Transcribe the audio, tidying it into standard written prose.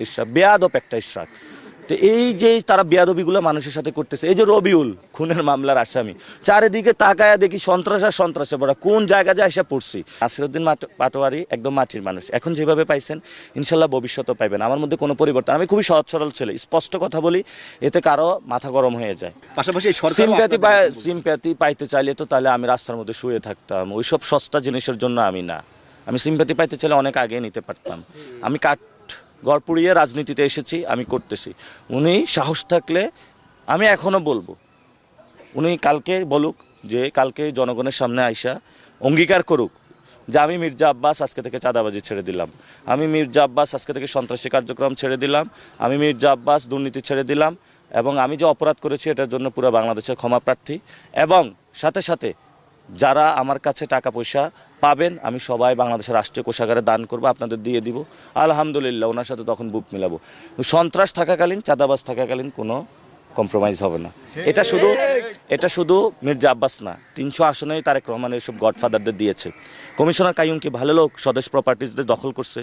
ইশরাক বেয়াদব একটা ইশরাক। তো এই যে তারা বেয়াদবিগুলো মানুষের সাথে করতেছে, এই যে রবিউল খুনের মামলার আসামি, চারিদিকে তাকায়া দেখি সন্ত্রাস আর সন্ত্রাসে বড় কোন জায়গা যায় এসে পড়ছি। নাসিরউদ্দিন পাটোয়ারি একদম মাটির মানুষ, এখন যেভাবে পাইছেন ইনশাল্লাহ ভবিষ্যতেও পাইবেন। আমার মধ্যে কোনো পরিবর্তন, আমি খুবই সহজ সরল ছেলে, স্পষ্ট কথা বলি, এতে কারো মাথা গরম হয়ে যায়। পাশাপাশি সিম্প্যাথি পাইতে চাইলে তো তাহলে আমি রাস্তার মধ্যে শুয়ে থাকতাম, ওইসব সস্তা জিনিসের জন্য আমি না। আমি সিম্প্যাথি পাইতে চাইলে অনেক আগে নিতে পারতাম। আমি ঘর পুড়িয়ে রাজনীতিতে এসেছি, আমি করতেছি। উনি সাহস থাকলে আমি এখনও বলবো, উনি কালকে বলুক, যে কালকে জনগণের সামনে আইসা অঙ্গীকার করুক যে আমি মির্জা আব্বাস আজকে থেকে চাঁদাবাজি ছেড়ে দিলাম, আমি মির্জা আব্বাস আজকে থেকে সন্ত্রাসী কার্যক্রম ছেড়ে দিলাম, আমি মির্জা আব্বাস দুর্নীতি ছেড়ে দিলাম, এবং আমি যে অপরাধ করেছি এটার জন্য পুরো বাংলাদেশের ক্ষমা প্রার্থী। এবং সাথে সাথে যারা আমার কাছে টাকা পয়সা পাবেন আমি সবাই বাংলাদেশের রাষ্ট্রীয় কোষাগারে দান করব, আপনাদের দিয়ে দিব। আলহামদুলিল্লাহ, ওনার সাথে তখন বুক মিলাবো। সন্ত্রাস থাকাকালীন, চাঁদাবাজ থাকাকালীন কোনো কম্প্রোমাইজ হবে না। এটা শুধু মির্জা আব্বাস না, 300 আসনেই তারেক রহমানের সব গডফাদারদের দিয়েছে। কমিশনার কাইয়ুম কি ভালো লোক? স্বদেশ প্রপার্টিজদের দখল করছে।